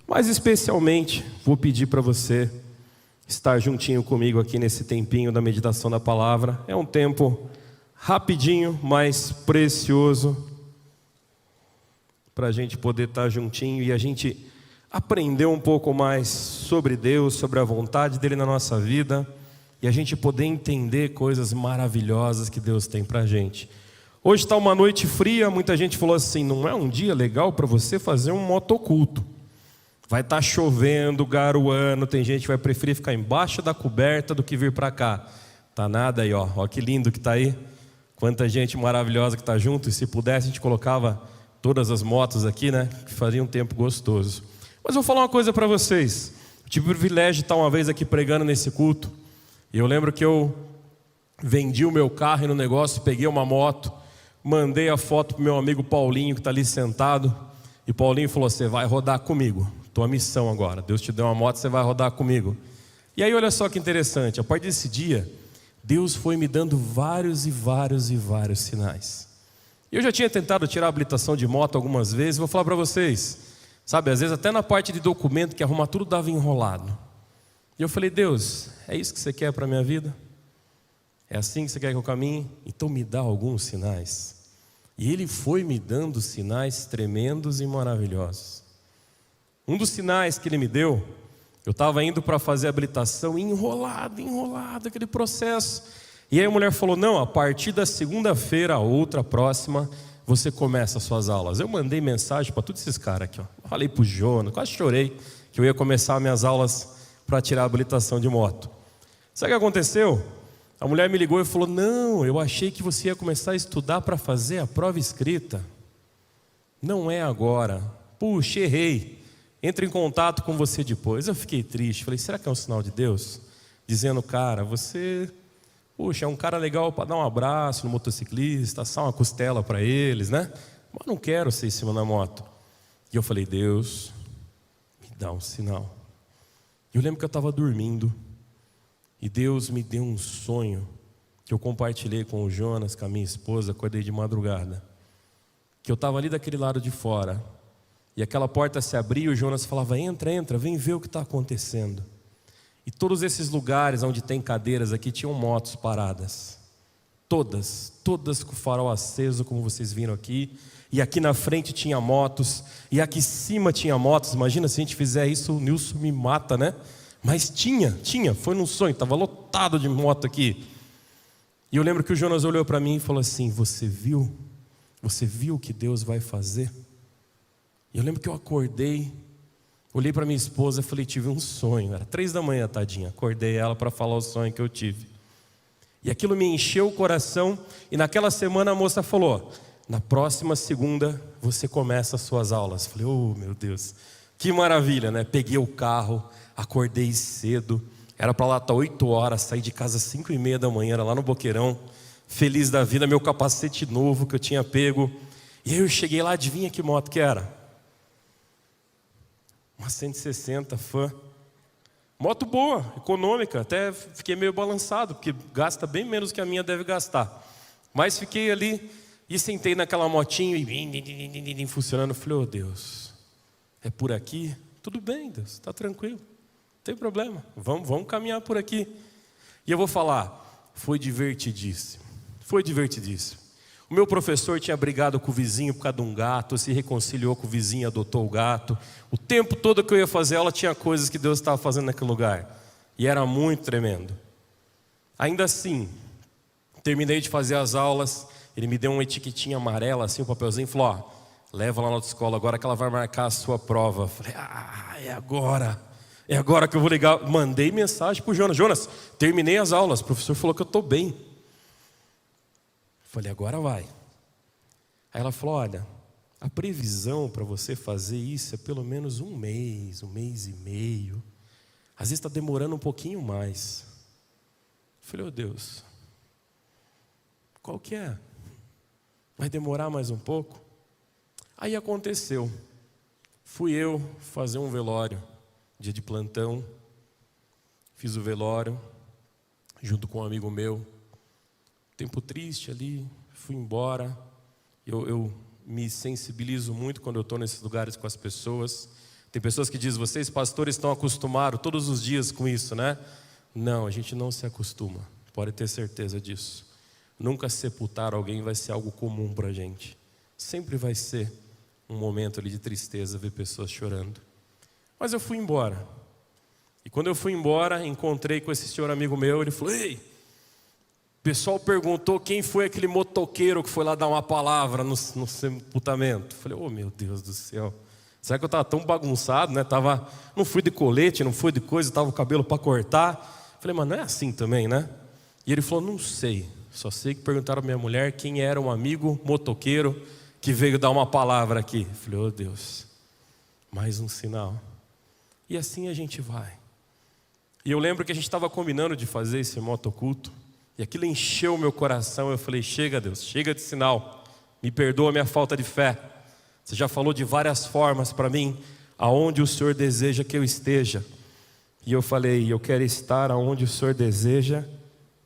Mas especialmente, vou pedir para você estar juntinho comigo aqui nesse tempinho da meditação da palavra. É um tempo rapidinho, mas precioso, para a gente poder estar juntinho e a gente aprender um pouco mais sobre Deus, sobre a vontade dEle na nossa vida, e a gente poder entender coisas maravilhosas que Deus tem para a gente. Hoje está uma noite fria, muita gente falou assim, não é um dia legal para você fazer um motoculto? Vai estar chovendo, garoando, tem gente que vai preferir ficar embaixo da coberta do que vir para cá. Tá nada aí, ó que lindo que está aí, quanta gente maravilhosa que está junto, e se pudesse a gente colocava todas as motos aqui, né, que faria um tempo gostoso. Mas vou falar uma coisa para vocês, eu tive o privilégio de estar uma vez aqui pregando nesse culto, e eu lembro que eu vendi o meu carro e no negócio, peguei uma moto, mandei a foto para o meu amigo Paulinho que está ali sentado, e Paulinho falou, você vai rodar comigo, tua missão agora, Deus te deu uma moto, você vai rodar comigo. E aí olha só que interessante, a partir desse dia, Deus foi me dando vários sinais. Eu já tinha tentado tirar a habilitação de moto algumas vezes, vou falar para vocês, sabe, às vezes até na parte de documento que arrumar tudo dava enrolado. E eu falei, Deus, é isso que você quer para a minha vida? É assim que você quer que eu caminhe? Então me dá alguns sinais. E Ele foi me dando sinais tremendos e maravilhosos. Um dos sinais que Ele me deu, eu estava indo para fazer a habilitação, enrolado, aquele processo. E aí a mulher falou, não, a partir da segunda-feira, a outra próxima, você começa as suas aulas. Eu mandei mensagem para todos esses caras aqui, ó. Falei para o Jonas, quase chorei, que eu ia começar minhas aulas para tirar a habilitação de moto. Sabe o que aconteceu? A mulher me ligou e falou, não, eu achei que você ia começar a estudar para fazer a prova escrita. Não é agora. Puxa, errei. Entro em contato com você depois. Eu fiquei triste, falei, será que é um sinal de Deus? Dizendo, cara, você, puxa, é um cara legal para dar um abraço no motociclista, assar uma costela para eles, né? Mas não quero ser em cima da moto. E eu falei, Deus, me dá um sinal. Eu lembro que eu estava dormindo, e Deus me deu um sonho, que eu compartilhei com o Jonas, com a minha esposa, acordei de madrugada, que eu estava ali daquele lado de fora, e aquela porta se abria e o Jonas falava, entra, vem ver o que está acontecendo. E todos esses lugares onde tem cadeiras aqui tinham motos paradas, todas com o farol aceso, como vocês viram aqui, e aqui na frente tinha motos, e aqui em cima tinha motos. Imagina se a gente fizer isso, o Nilson me mata, né? Mas tinha, foi num sonho, estava lotado de moto aqui. E eu lembro que o Jonas olhou para mim e falou assim, você viu o que Deus vai fazer? E eu lembro que eu acordei, olhei para minha esposa e falei, tive um sonho, era 3 da manhã, tadinha, acordei ela para falar o sonho que eu tive. E aquilo me encheu o coração, e naquela semana a moça falou, na próxima segunda você começa as suas aulas. Falei, oh meu Deus, que maravilha, né? Peguei o carro, acordei cedo, era para lá estar 8 horas, saí de casa às 5:30 da manhã, era lá no Boqueirão, feliz da vida, meu capacete novo que eu tinha pego. E aí eu cheguei lá, adivinha que moto que era? Uma 160 Fan. Moto boa, econômica, até fiquei meio balançado, porque gasta bem menos que a minha deve gastar. Mas fiquei ali e sentei naquela motinho e funcionando. Falei, oh Deus, é por aqui? Tudo bem, Deus, está tranquilo, não tem problema, vamos caminhar por aqui. E eu vou falar, foi divertidíssimo. O meu professor tinha brigado com o vizinho por causa de um gato, se reconciliou com o vizinho, adotou o gato. O tempo todo que eu ia fazer aula tinha coisas que Deus estava fazendo naquele lugar, e era muito tremendo. Ainda assim, terminei de fazer as aulas, ele me deu uma etiquetinha amarela, assim, um papelzinho, e falou, ó, leva lá na autoescola agora que ela vai marcar a sua prova. Eu falei, é agora que eu vou ligar. Mandei mensagem para o Jonas, terminei as aulas, o professor falou que eu estou bem. Eu falei, agora vai. Aí ela falou, olha, a previsão para você fazer isso é pelo menos um mês e meio. Às vezes está demorando um pouquinho mais. Eu falei, oh Deus, qual que é? Vai demorar mais um pouco? Aí aconteceu, fui eu fazer um velório, dia de plantão, fiz o velório, junto com um amigo meu, tempo triste ali, fui embora. Eu me sensibilizo muito quando eu estou nesses lugares com as pessoas. Tem pessoas que dizem, vocês pastores estão acostumados todos os dias com isso, né? Não, a gente não se acostuma, pode ter certeza disso. Nunca sepultar alguém vai ser algo comum para a gente. Sempre vai ser um momento ali de tristeza ver pessoas chorando. Mas eu fui embora. E quando eu fui embora, encontrei com esse senhor amigo meu, ele falou, ei, o pessoal perguntou quem foi aquele motoqueiro que foi lá dar uma palavra no sepultamento. Eu falei, oh meu Deus do céu. Será que eu estava tão bagunçado, né? Não fui de colete, não fui de coisa, estava o cabelo para cortar. Eu falei, mas não é assim também, né? E ele falou, não sei. Só sei que perguntaram à minha mulher quem era um amigo motoqueiro que veio dar uma palavra aqui. Eu falei, oh Deus, mais um sinal. E assim a gente vai. E eu lembro que a gente estava combinando de fazer esse motoculto. E aquilo encheu o meu coração. Eu falei, chega Deus, chega de sinal. Me perdoa a minha falta de fé. Você já falou de várias formas para mim, aonde o Senhor deseja que eu esteja. E eu falei, eu quero estar aonde o Senhor deseja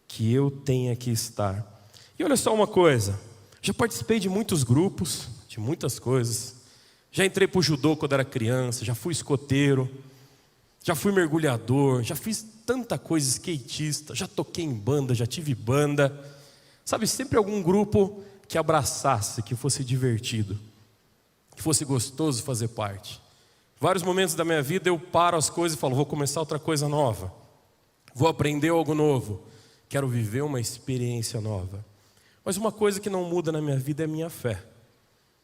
que eu tenha que estar. E olha só uma coisa, já participei de muitos grupos, de muitas coisas. Já entrei para o judô quando era criança, já fui escoteiro, já fui mergulhador, já fiz tanta coisa, skatista, já toquei em banda, já tive banda. Sabe, sempre algum grupo que abraçasse, que fosse divertido, que fosse gostoso fazer parte. Vários momentos da minha vida eu paro as coisas e falo, vou começar outra coisa nova. Vou aprender algo novo. Quero viver uma experiência nova. Mas uma coisa que não muda na minha vida é a minha fé.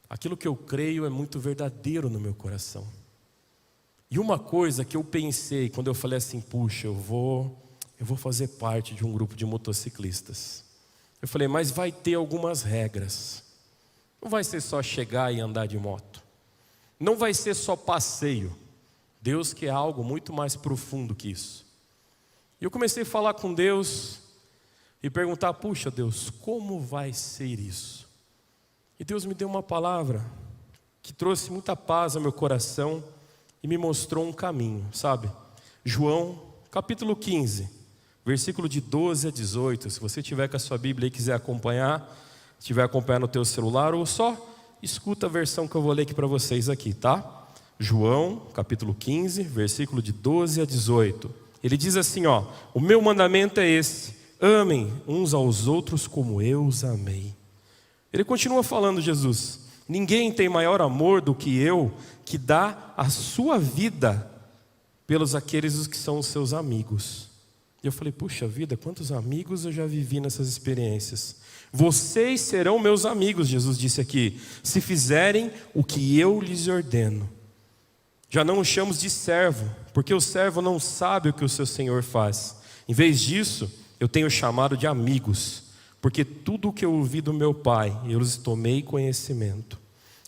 Aquilo que eu creio é muito verdadeiro no meu coração. E uma coisa que eu pensei quando eu falei assim, puxa, eu vou fazer parte de um grupo de motociclistas. Eu falei, mas vai ter algumas regras. Não vai ser só chegar e andar de moto. Não vai ser só passeio. Deus quer algo muito mais profundo que isso. E eu comecei a falar com Deus e perguntar, puxa Deus, como vai ser isso? E Deus me deu uma palavra que trouxe muita paz ao meu coração e me mostrou um caminho, sabe? João, capítulo 15, versículo de 12 a 18. Se você tiver com a sua Bíblia e quiser acompanhar, se estiver acompanhando no teu celular, ou só escuta a versão que eu vou ler aqui para vocês aqui, tá? João, capítulo 15, versículo de 12 a 18. Ele diz assim, ó, o meu mandamento é esse, amem uns aos outros como eu os amei. Ele continua falando, Jesus, ninguém tem maior amor do que eu, que dá a sua vida pelos aqueles que são os seus amigos. E eu falei, puxa vida, quantos amigos eu já vivi nessas experiências. Vocês serão meus amigos, Jesus disse aqui, se fizerem o que eu lhes ordeno. Já não os chamo de servo, porque o servo não sabe o que o seu Senhor faz. Em vez disso, eu tenho chamado de amigos, porque tudo o que eu ouvi do meu Pai, eu lhes tomei conhecimento.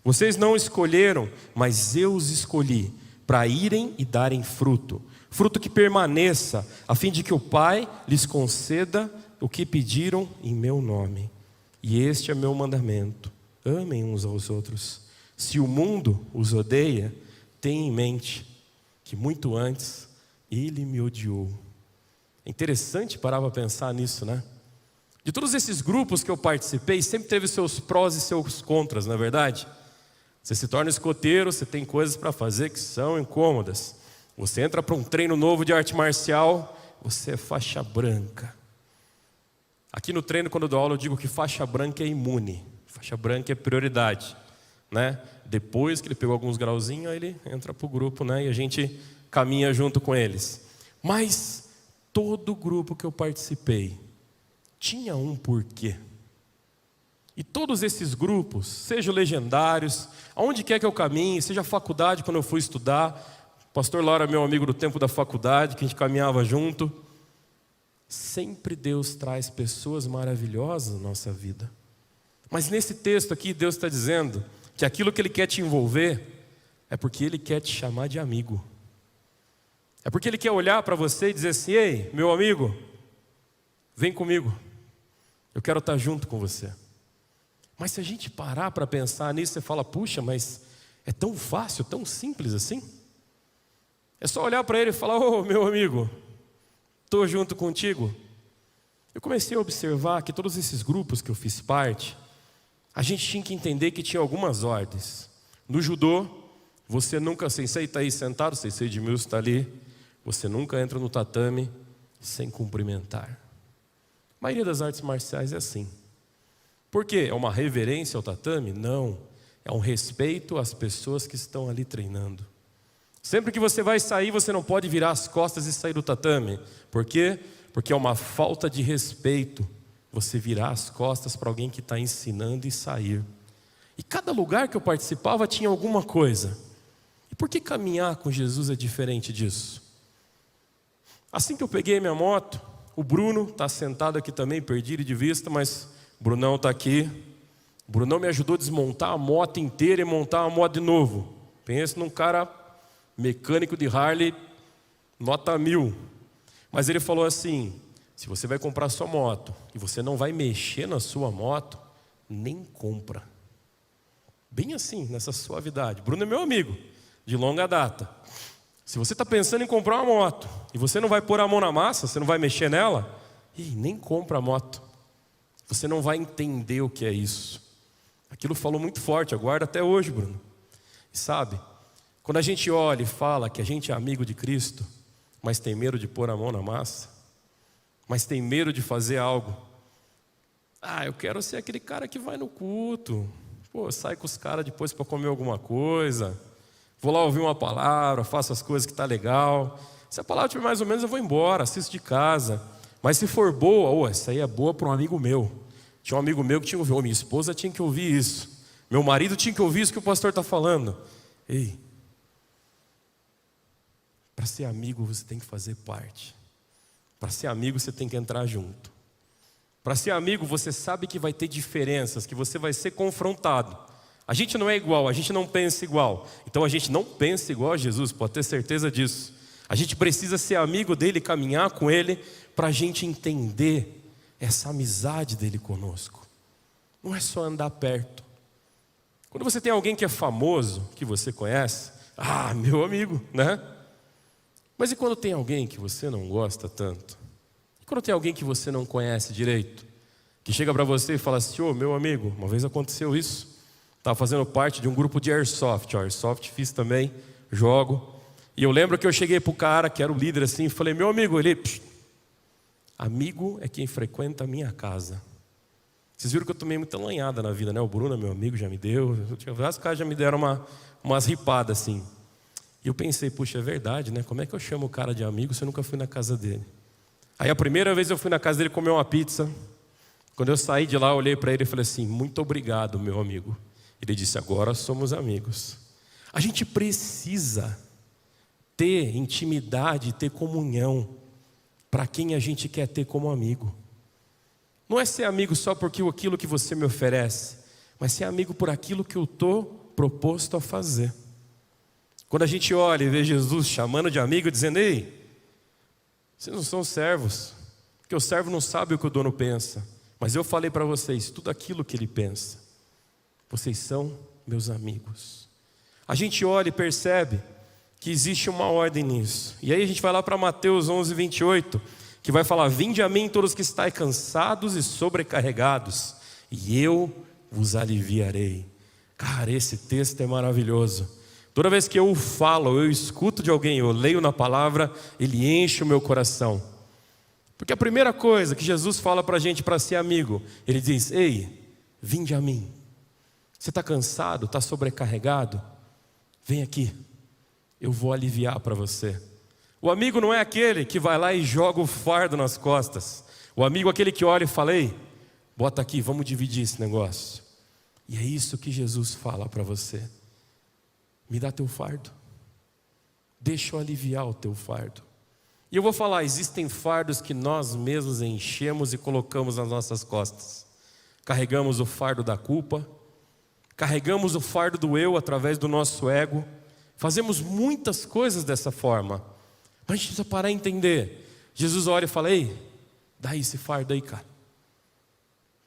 Vocês não escolheram, mas eu os escolhi, para irem e darem fruto. Fruto que permaneça, a fim de que o Pai lhes conceda o que pediram em meu nome. E este é meu mandamento, amem uns aos outros. Se o mundo os odeia, tenha em mente que muito antes ele me odiou. É interessante parar para pensar nisso, né? De todos esses grupos que eu participei, sempre teve seus prós e seus contras, não é verdade? Você se torna escoteiro, você tem coisas para fazer que são incômodas. Você entra para um treino novo de arte marcial, você é faixa branca. Aqui no treino, quando eu dou aula, eu digo que faixa branca é imune. Faixa branca é prioridade, né? Depois que ele pegou alguns grauzinhos, aí ele entra para o grupo, né? E a gente caminha junto com eles. Mas todo grupo que eu participei tinha um porquê. E todos esses grupos, sejam legendários, aonde quer que eu caminhe, seja a faculdade, quando eu fui estudar, o pastor Laura é meu amigo do tempo da faculdade, que a gente caminhava junto. Sempre Deus traz pessoas maravilhosas na nossa vida. Mas nesse texto aqui, Deus está dizendo que aquilo que Ele quer te envolver é porque Ele quer te chamar de amigo. É porque Ele quer olhar para você e dizer assim, ei, meu amigo, vem comigo. Eu quero estar junto com você. Mas se a gente parar para pensar nisso, você fala, puxa, mas é tão fácil, tão simples assim? É só olhar para ele e falar, ô meu amigo, estou junto contigo. Eu comecei a observar que todos esses grupos que eu fiz parte, a gente tinha que entender que tinha algumas ordens. No judô, Você nunca, Sensei está aí sentado, Sensei Edmilson está ali. Você nunca entra no tatame sem cumprimentar. A maioria das artes marciais é assim. Por quê? É uma reverência ao tatame? Não. É um respeito às pessoas que estão ali treinando. Sempre que você vai sair, você não pode virar as costas e sair do tatame. Por quê? Porque é uma falta de respeito você virar as costas para alguém que está ensinando e sair. E cada lugar que eu participava tinha alguma coisa. E por que caminhar com Jesus é diferente disso? Assim que eu peguei minha moto, o Bruno está sentado aqui também, perdi ele de vista, mas o Brunão está aqui. O Brunão me ajudou a desmontar a moto inteira e montar a moto de novo. Pensa num cara mecânico de Harley, nota 1000. Mas ele falou assim: se você vai comprar sua moto e você não vai mexer na sua moto, nem compra. Bem assim, nessa suavidade. Bruno é meu amigo, de longa data. Se você está pensando em comprar uma moto e você não vai pôr a mão na massa, você não vai mexer nela, nem compra a moto. Você não vai entender o que é isso. Aquilo falou muito forte, aguarda até hoje, Bruno. E sabe, quando a gente olha e fala que a gente é amigo de Cristo, mas tem medo de pôr a mão na massa, mas tem medo de fazer algo. Eu quero ser aquele cara que vai no culto. Sai com os caras depois para comer alguma coisa. Vou lá ouvir uma palavra, faço as coisas que tá legal. Se a palavra tiver mais ou menos, eu vou embora, assisto de casa. Mas se for boa, essa aí é boa para um amigo meu. Tinha um amigo meu que tinha que ouvir, minha esposa tinha que ouvir isso. Meu marido tinha que ouvir isso que o pastor está falando. Para ser amigo você tem que fazer parte. Para ser amigo você tem que entrar junto. Para ser amigo você sabe que vai ter diferenças, que você vai ser confrontado. A gente não é igual, a gente não pensa igual. Então a gente não pensa igual a Jesus, pode ter certeza disso. A gente precisa ser amigo dele, caminhar com ele, para a gente entender essa amizade dele conosco. Não é só andar perto. Quando você tem alguém que é famoso, que você conhece, meu amigo, né? Mas e quando tem alguém que você não gosta tanto? E quando tem alguém que você não conhece direito? Que chega para você e fala assim: meu amigo, uma vez aconteceu isso. Estava fazendo parte de um grupo de Airsoft. Airsoft fiz também, jogo. E eu lembro que eu cheguei para o cara, que era o líder assim, e falei: meu amigo, amigo é quem frequenta a minha casa. Vocês viram que eu tomei muita lanhada na vida, né? O Bruno, meu amigo, já me deu. Vários caras já me deram umas ripadas assim. E eu pensei: puxa, é verdade, né? Como é que eu chamo o cara de amigo se eu nunca fui na casa dele? Aí a primeira vez eu fui na casa dele comer uma pizza. Quando eu saí de lá, eu olhei para ele e falei assim: muito obrigado, meu amigo. Ele disse: agora somos amigos. A gente precisa ter intimidade, ter comunhão para quem a gente quer ter como amigo. Não é ser amigo só porque aquilo que você me oferece, mas ser amigo por aquilo que eu estou proposto a fazer. Quando a gente olha e vê Jesus chamando de amigo, dizendo: vocês não são servos, porque o servo não sabe o que o dono pensa, mas eu falei para vocês tudo aquilo que ele pensa. Vocês são meus amigos. A gente olha e percebe que existe uma ordem nisso. E aí a gente vai lá para Mateus 11:28, que vai falar: vinde a mim todos que estáis cansados e sobrecarregados, e eu vos aliviarei. Cara, esse texto é maravilhoso. Toda vez que eu falo, eu escuto de alguém, eu leio na palavra, ele enche o meu coração. Porque a primeira coisa que Jesus fala para a gente para ser amigo, ele diz: vinde a mim. Você está cansado, está sobrecarregado? Vem aqui, eu vou aliviar para você. O amigo não é aquele que vai lá e joga o fardo nas costas. O amigo é aquele que olha e fala: bota aqui, vamos dividir esse negócio. E é isso que Jesus fala para você: me dá teu fardo, deixa eu aliviar o teu fardo. E eu vou falar: existem fardos que nós mesmos enchemos e colocamos nas nossas costas. Carregamos o fardo da culpa, carregamos o fardo do eu através do nosso ego. Fazemos muitas coisas dessa forma. Mas a gente precisa parar e entender. Jesus olha e fala: dá esse fardo aí, cara.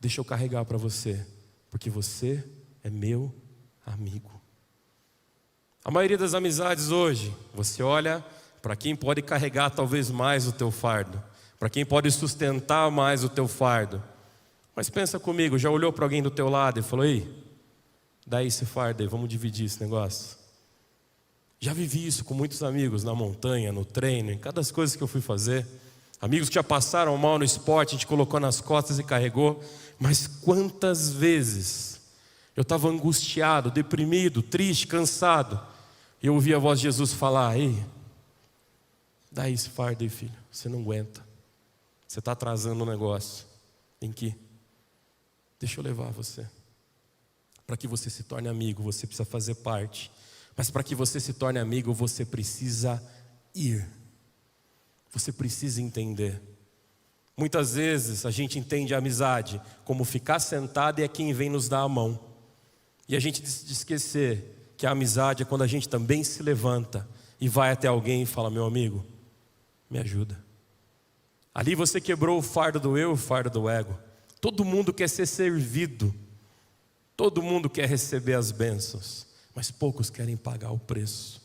Deixa eu carregar para você, porque você é meu amigo. A maioria das amizades hoje, você olha para quem pode carregar talvez mais o teu fardo, para quem pode sustentar mais o teu fardo. Mas pensa comigo, já olhou para alguém do teu lado e falou: dá esse fardo aí, vamos dividir esse negócio. Já vivi isso com muitos amigos, na montanha, no treino, em cada das coisas que eu fui fazer. Amigos que já passaram mal no esporte, a gente colocou nas costas e carregou. Mas quantas vezes eu estava angustiado, deprimido, triste, cansado, e eu ouvi a voz de Jesus falar: ei, dá esse fardo aí, filho, você não aguenta. Você está atrasando o negócio. Em que? Deixa eu levar você. Para que você se torne amigo, você precisa fazer parte. Mas para que você se torne amigo, você precisa ir. Você precisa entender. Muitas vezes a gente entende a amizade como ficar sentado e é quem vem nos dar a mão. E a gente decide esquecer que a amizade é quando a gente também se levanta e vai até alguém e fala: meu amigo, me ajuda. Ali você quebrou o fardo do eu, o fardo do ego. Todo mundo quer ser servido. Todo mundo quer receber as bênçãos, mas poucos querem pagar o preço.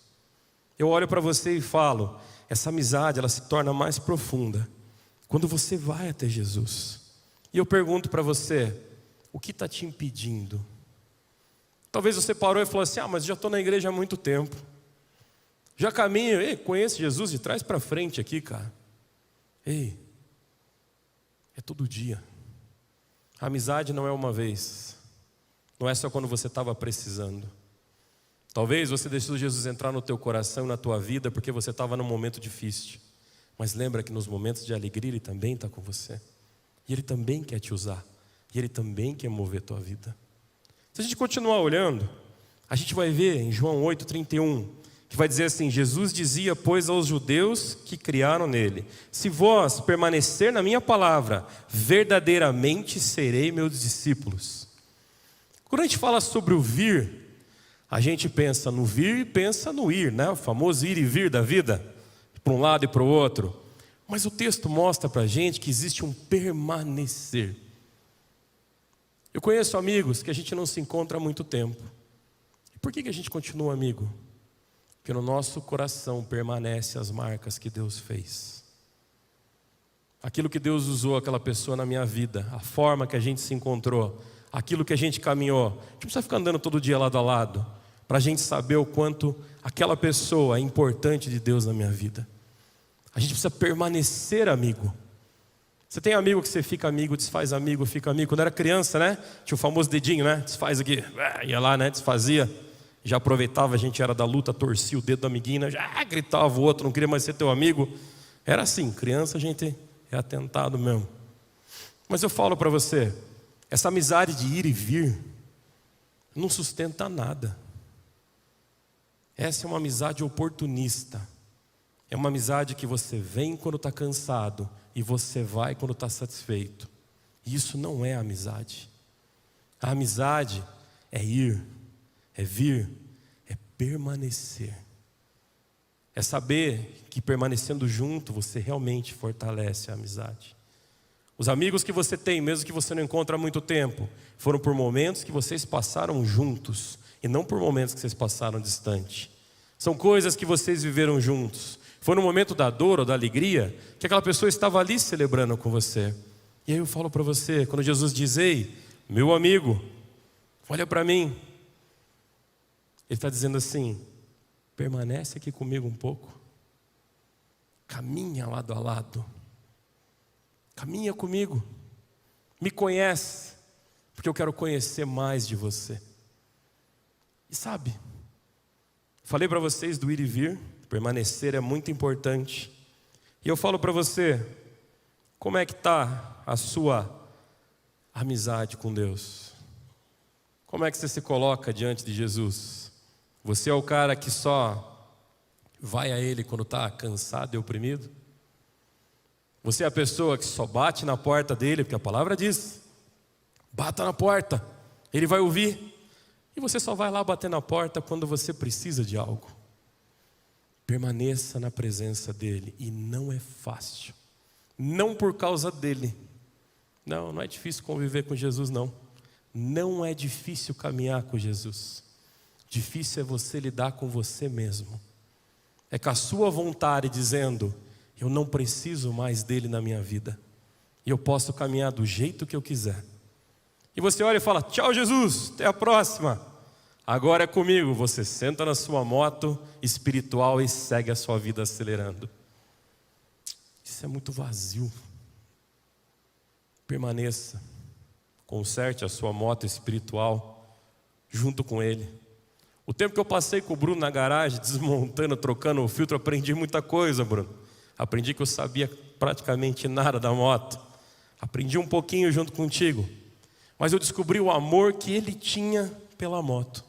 Eu olho para você e falo: essa amizade, ela se torna mais profunda quando você vai até Jesus. E eu pergunto para você: o que está te impedindo? Talvez você parou e falou assim: mas já estou na igreja há muito tempo, já caminho, conheço Jesus de trás para frente aqui, cara. É todo dia. A amizade não é uma vez, não é só quando você estava precisando. Talvez você deixou Jesus entrar no teu coração e na tua vida porque você estava num momento difícil. Mas lembra que nos momentos de alegria Ele também está com você. E Ele também quer te usar. E Ele também quer mover a tua vida. Se a gente continuar olhando, a gente vai ver em João 8,31, que vai dizer assim: Jesus dizia, pois, aos judeus que criaram nele: se vós permanecer na minha palavra, verdadeiramente serei meus discípulos. Quando a gente fala sobre o vir, a gente pensa no vir e pensa no ir, né? O famoso ir e vir da vida, para um lado e para o outro. Mas o texto mostra para a gente que existe um permanecer. Eu conheço amigos que a gente não se encontra há muito tempo. E por que a gente continua amigo? Porque no nosso coração permanecem as marcas que Deus fez. Aquilo que Deus usou aquela pessoa na minha vida, a forma que a gente se encontrou, aquilo que a gente caminhou. A gente não precisa ficar andando todo dia lado a lado para a gente saber o quanto aquela pessoa é importante de Deus na minha vida. A gente precisa permanecer amigo. Você tem amigo que você fica amigo, desfaz amigo, fica amigo. Quando era criança, né? Tinha o famoso dedinho, né? Desfaz aqui, ia lá, né? Desfazia. Já aproveitava, a gente era da luta, torcia o dedo do amiguinho, né? Já gritava o outro, não queria mais ser teu amigo. Era assim, criança a gente é atentado mesmo. Mas eu falo para você, essa amizade de ir e vir não sustenta nada. Essa é uma amizade oportunista. É uma amizade que você vem quando está cansado e você vai quando está satisfeito. E isso não é amizade. A amizade é ir, é vir, é permanecer. É saber que permanecendo junto você realmente fortalece a amizade. Os amigos que você tem, mesmo que você não encontre há muito tempo, foram por momentos que vocês passaram juntos e não por momentos que vocês passaram distante. São coisas que vocês viveram juntos. Foi no momento da dor ou da alegria que aquela pessoa estava ali celebrando com você. E aí eu falo para você, quando Jesus diz: ei, meu amigo, olha para mim. Ele está dizendo assim: permanece aqui comigo um pouco. Caminha lado a lado. Caminha comigo. Me conhece, porque eu quero conhecer mais de você. E sabe, falei para vocês do ir e vir. Permanecer é muito importante. E eu falo para você, como é que está a sua amizade com Deus? Como é que você se coloca diante de Jesus? Você é o cara que só vai a Ele quando está cansado e oprimido? Você é a pessoa que só bate na porta dele, porque a palavra diz: bata na porta, Ele vai ouvir. E você só vai lá bater na porta quando você precisa de algo. Permaneça na presença dEle. E não é fácil. Não por causa dEle. Não é difícil conviver com Jesus, não. Não é difícil caminhar com Jesus. Difícil é você lidar com você mesmo. É com a sua vontade dizendo: eu não preciso mais dEle na minha vida. E eu posso caminhar do jeito que eu quiser. E você olha e fala: tchau, Jesus, até a próxima. Agora é comigo. Você senta na sua moto espiritual e segue a sua vida acelerando. Isso é muito vazio. Permaneça. Conserte a sua moto espiritual junto com Ele. O tempo que eu passei com o Bruno na garagem, desmontando, trocando o filtro, aprendi muita coisa, Bruno. Aprendi que eu sabia praticamente nada da moto. Aprendi um pouquinho junto contigo. Mas eu descobri o amor que ele tinha pela moto.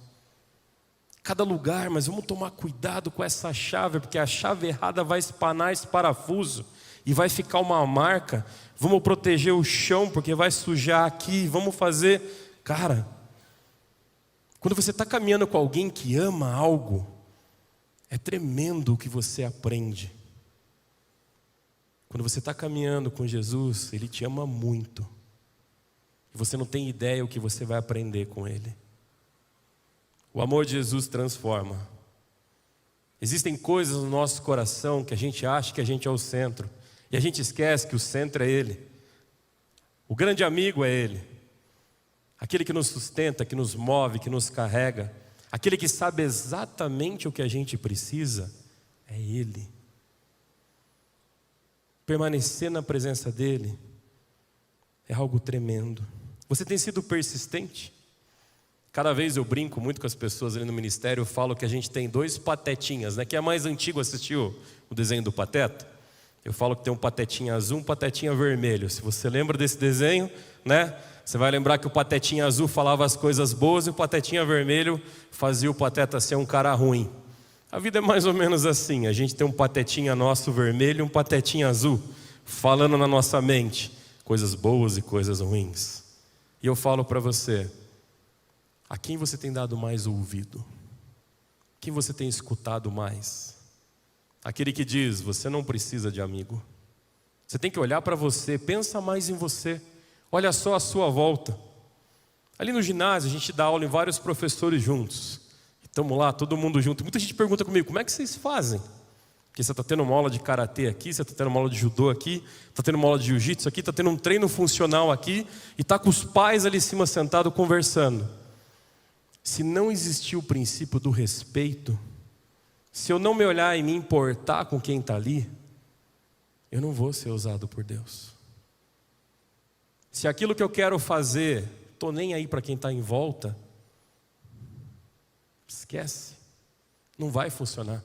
Cada lugar, mas vamos tomar cuidado com essa chave, porque a chave errada vai espanar esse parafuso e vai ficar uma marca. Vamos proteger o chão, porque vai sujar aqui. Vamos fazer... Cara, quando você está caminhando com alguém que ama algo, é tremendo o que você aprende. Quando você está caminhando com Jesus, Ele te ama muito. E você não tem ideia o que você vai aprender com Ele. O amor de Jesus transforma. Existem coisas no nosso coração que a gente acha que a gente é o centro. E a gente esquece que o centro é Ele. O grande amigo é Ele. Aquele que nos sustenta, que nos move, que nos carrega. Aquele que sabe exatamente o que a gente precisa, é Ele. Permanecer na presença dEle é algo tremendo. Você tem sido persistente? Cada vez eu brinco muito com as pessoas ali no ministério, eu falo que a gente tem 2 patetinhas, né? Quem é mais antigo assistiu o desenho do Pateta? Eu falo que tem um patetinha azul, um patetinha vermelho. Se você lembra desse desenho, né? Você vai lembrar que o patetinha azul falava as coisas boas e o patetinha vermelho fazia o pateta ser um cara ruim. A vida é mais ou menos assim, a gente tem um patetinha nosso vermelho e um patetinha azul, falando na nossa mente, coisas boas e coisas ruins. E eu falo para você, a quem você tem dado mais ouvido? Quem você tem escutado mais? Aquele que diz, você não precisa de amigo. Você tem que olhar para você, pensa mais em você. Olha só a sua volta. Ali no ginásio a gente dá aula em vários professores juntos. Estamos lá, todo mundo junto. Muita gente pergunta comigo, como é que vocês fazem? Porque você está tendo uma aula de karatê aqui, você está tendo uma aula de judô aqui, está tendo uma aula de jiu-jitsu aqui, está tendo um treino funcional aqui, e está com os pais ali em cima sentados conversando. Se não existir o princípio do respeito, se eu não me olhar e me importar com quem está ali, eu não vou ser usado por Deus. Se aquilo que eu quero fazer, estou nem aí para quem está em volta, esquece, não vai funcionar.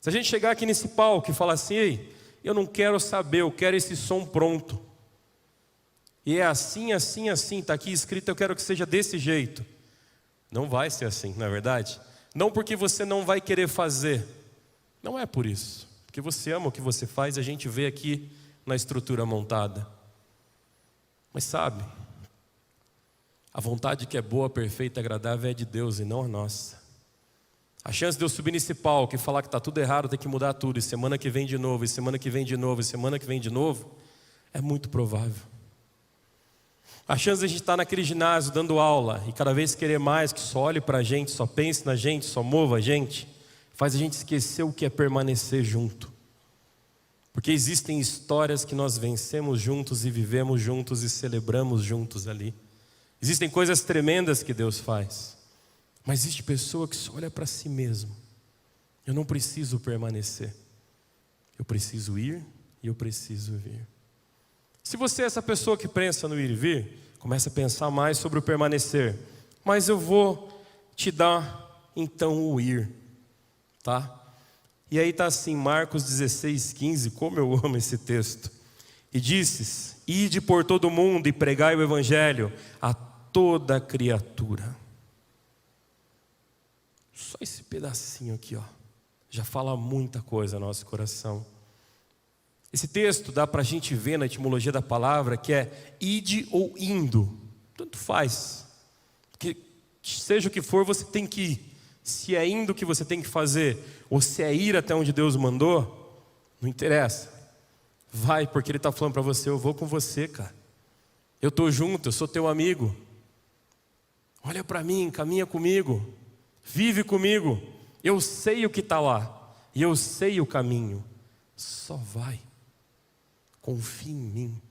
Se a gente chegar aqui nesse palco e falar assim, ei, eu não quero saber, eu quero esse som pronto. E é assim, assim, assim, está aqui escrito, eu quero que seja desse jeito. Não vai ser assim, não é verdade? Não porque você não vai querer fazer, não é por isso. Porque você ama o que você faz, a gente vê aqui na estrutura montada. Mas sabe, a vontade que é boa, perfeita e agradável é de Deus e não a nossa. A chance de eu subir nesse palco e falar que está tudo errado, tem que mudar tudo, e semana que vem de novo, e semana que vem de novo, e semana que vem de novo, é muito provável. A chance de a gente estar naquele ginásio dando aula e cada vez querer mais, que só olhe para a gente, só pense na gente, só mova a gente, faz a gente esquecer o que é permanecer junto. Porque existem histórias que nós vencemos juntos e vivemos juntos e celebramos juntos ali. Existem coisas tremendas que Deus faz. Mas existe pessoa que só olha para si mesmo. Eu não preciso permanecer. Eu preciso ir e eu preciso vir. Se você é essa pessoa que pensa no ir e vir, começa a pensar mais sobre o permanecer. Mas eu vou te dar então o ir, tá? E aí está assim, Marcos 16:15, como eu amo esse texto. E disses, ide por todo mundo e pregai o evangelho a toda criatura. Só esse pedacinho aqui, ó, já fala muita coisa no nosso coração. Esse texto dá para a gente ver na etimologia da palavra que é ide ou indo, tanto faz, porque seja o que for você tem que ir. Se é indo que você tem que fazer, ou se é ir até onde Deus mandou, não interessa, vai, porque Ele está falando para você, eu vou com você, cara, eu estou junto, eu sou teu amigo, olha para mim, caminha comigo, vive comigo, eu sei o que está lá, e eu sei o caminho, só vai. Confie em mim.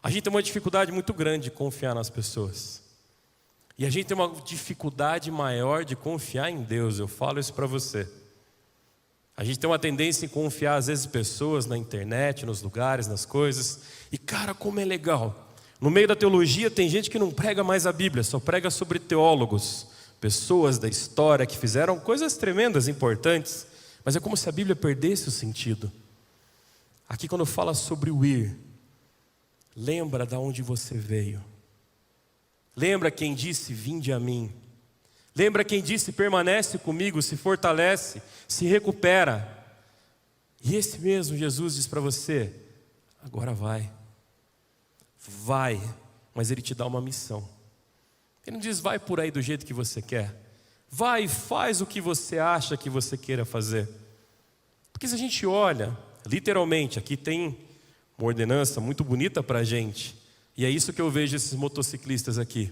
A gente tem uma dificuldade muito grande de confiar nas pessoas. E a gente tem uma dificuldade maior de confiar em Deus, eu falo isso para você. A gente tem uma tendência em confiar às vezes pessoas na internet, nos lugares, nas coisas. E cara, como é legal. No meio da teologia tem gente que não prega mais a Bíblia, só prega sobre teólogos, pessoas da história que fizeram coisas tremendas, importantes. Mas é como se a Bíblia perdesse o sentido. Aqui quando fala sobre o ir, lembra de onde você veio. Lembra quem disse, vinde a mim. Lembra quem disse, permanece comigo, se fortalece, se recupera. E esse mesmo Jesus diz para você, agora vai. Vai, mas Ele te dá uma missão. Ele não diz, vai por aí do jeito que você quer. Vai e faz o que você acha que você queira fazer. Porque se a gente olha, literalmente, aqui tem uma ordenança muito bonita para a gente. E é isso que eu vejo esses motociclistas aqui.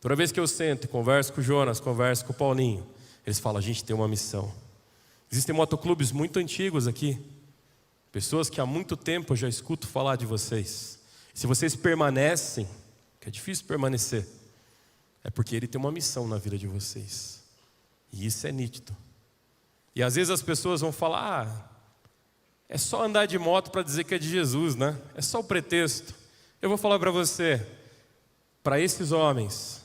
Toda vez que eu sento e converso com o Jonas, converso com o Paulinho, eles falam, a gente tem uma missão. Existem motoclubes muito antigos aqui. Pessoas que há muito tempo eu já escuto falar de vocês. Se vocês permanecem, que é difícil permanecer, é porque Ele tem uma missão na vida de vocês. E isso é nítido. E às vezes as pessoas vão falar, é só andar de moto para dizer que é de Jesus, né? É só o pretexto. Eu vou falar para você, para esses homens,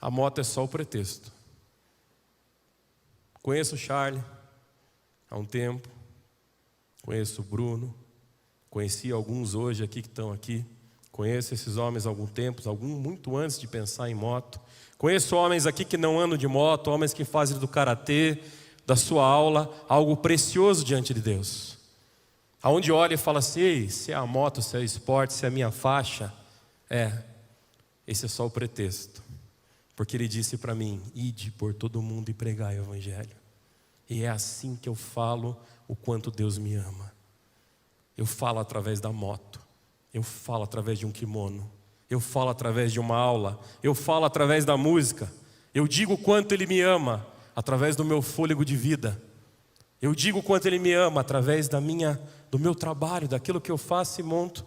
a moto é só o pretexto. Conheço o Charlie há um tempo, conheço o Bruno, conheci alguns hoje aqui que estão aqui, conheço esses homens há algum tempo, alguns muito antes de pensar em moto. Conheço homens aqui que não andam de moto, homens que fazem do karatê, da sua aula, algo precioso diante de Deus. Aonde olha e fala assim, ei, se é a moto, se é o esporte, se é a minha faixa, esse é só o pretexto. Porque Ele disse para mim, ide por todo mundo e pregai o Evangelho. E é assim que eu falo o quanto Deus me ama. Eu falo através da moto, eu falo através de um kimono, eu falo através de uma aula, eu falo através da música, eu digo o quanto Ele me ama através do meu fôlego de vida. Eu digo o quanto Ele me ama através do meu trabalho, daquilo que eu faço e monto.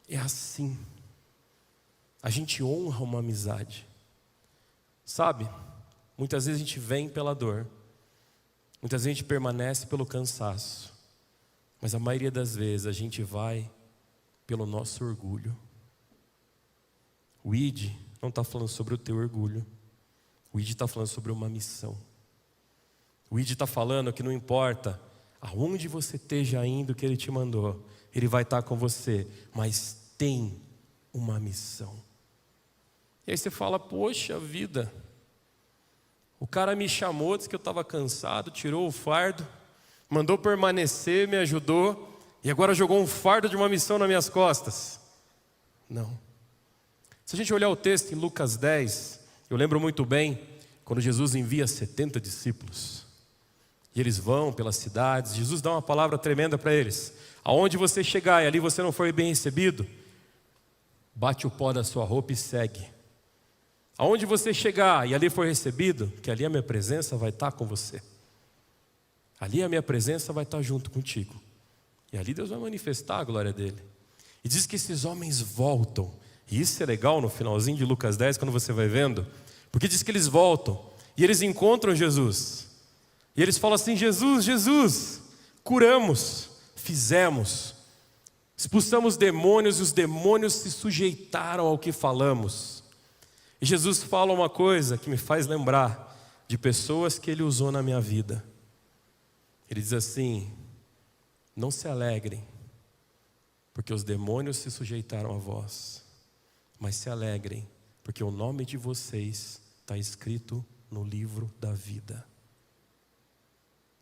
É assim. A gente honra uma amizade. Sabe? Muitas vezes a gente vem pela dor. Muitas vezes a gente permanece pelo cansaço. Mas a maioria das vezes a gente vai pelo nosso orgulho. O ID não está falando sobre o teu orgulho. O ID está falando sobre uma missão. O ID está falando que não importa aonde você esteja indo que Ele te mandou, Ele vai estar com você, mas tem uma missão. E aí você fala, poxa vida, o cara me chamou, disse que eu estava cansado, tirou o fardo, mandou permanecer, me ajudou, e agora jogou um fardo de uma missão nas minhas costas. Não. Se a gente olhar o texto em Lucas 10, eu lembro muito bem, quando Jesus envia 70 discípulos, e eles vão pelas cidades, Jesus dá uma palavra tremenda para eles. Aonde você chegar e ali você não for bem recebido, bate o pó da sua roupa e segue. Aonde você chegar e ali for recebido, que ali a minha presença vai estar com você. Ali a minha presença vai estar junto contigo. E ali Deus vai manifestar a glória dele. E diz que esses homens voltam. E isso é legal no finalzinho de Lucas 10, quando você vai vendo. Porque diz que eles voltam e eles encontram Jesus. E eles falam assim, Jesus, curamos, fizemos. Expulsamos demônios e os demônios se sujeitaram ao que falamos. E Jesus fala uma coisa que me faz lembrar de pessoas que Ele usou na minha vida. Ele diz assim, não se alegrem, porque os demônios se sujeitaram a vós, mas se alegrem, porque o nome de vocês está escrito no livro da vida.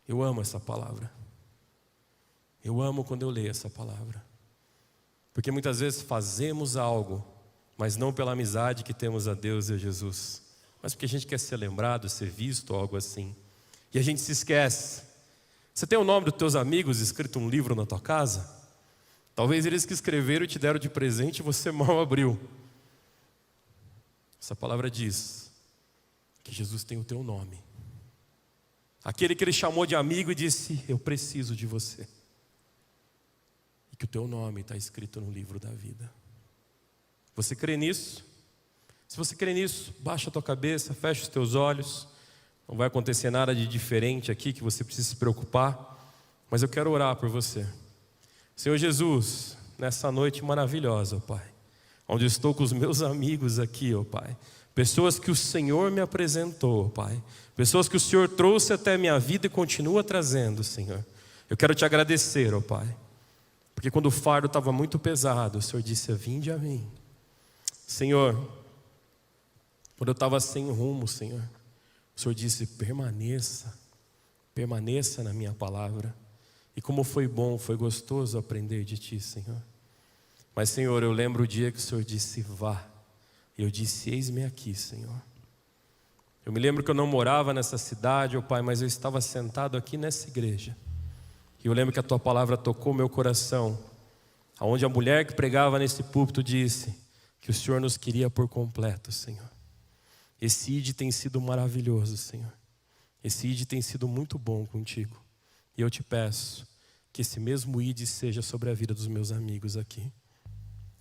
Eu amo essa palavra. Eu amo quando eu leio essa palavra. Porque muitas vezes fazemos algo, mas não pela amizade que temos a Deus e a Jesus, mas porque a gente quer ser lembrado, ser visto, algo assim. E a gente se esquece. Você tem o nome dos teus amigos escrito um livro na tua casa? Talvez eles que escreveram e te deram de presente e você mal abriu. Essa palavra diz que Jesus tem o teu nome. Aquele que Ele chamou de amigo e disse, eu preciso de você. E que o teu nome está escrito no livro da vida. Você crê nisso? Se você crê nisso, baixa a tua cabeça, fecha os teus olhos. Não vai acontecer nada de diferente aqui que você precisa se preocupar, mas eu quero orar por você. Senhor Jesus, nessa noite maravilhosa, ó Pai, onde eu estou com os meus amigos aqui, ó Pai, pessoas que o Senhor me apresentou, ó Pai, pessoas que o Senhor trouxe até a minha vida e continua trazendo, Senhor. Eu quero te agradecer, ó Pai, porque quando o fardo estava muito pesado, o Senhor disse: vinde a mim. Senhor, quando eu estava sem rumo, Senhor, o Senhor disse: permaneça na minha palavra. E como foi bom, foi gostoso aprender de Ti, Senhor. Mas, Senhor, eu lembro o dia que o Senhor disse: vá. E eu disse: eis-me aqui, Senhor. Eu me lembro que eu não morava nessa cidade, ó Pai, mas eu estava sentado aqui nessa igreja. E eu lembro que a Tua palavra tocou meu coração, aonde a mulher que pregava nesse púlpito disse que o Senhor nos queria por completo, Senhor. Esse ID tem sido maravilhoso, Senhor. Esse ID tem sido muito bom contigo. E eu te peço que esse mesmo ID seja sobre a vida dos meus amigos aqui.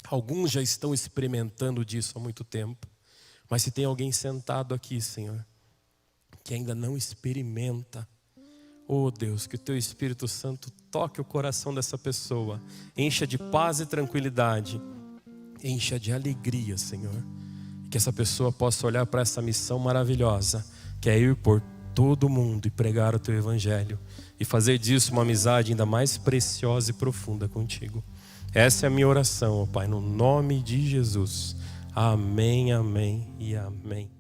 Alguns já estão experimentando disso há muito tempo. Mas se tem alguém sentado aqui, Senhor, que ainda não experimenta, oh Deus, que o Teu Espírito Santo toque o coração dessa pessoa, encha de paz e tranquilidade, encha de alegria, Senhor. Que essa pessoa possa olhar para essa missão maravilhosa, que é ir por todo mundo e pregar o Teu Evangelho, e fazer disso uma amizade ainda mais preciosa e profunda contigo. Essa é a minha oração, ó Pai, no nome de Jesus. Amém, amém e amém.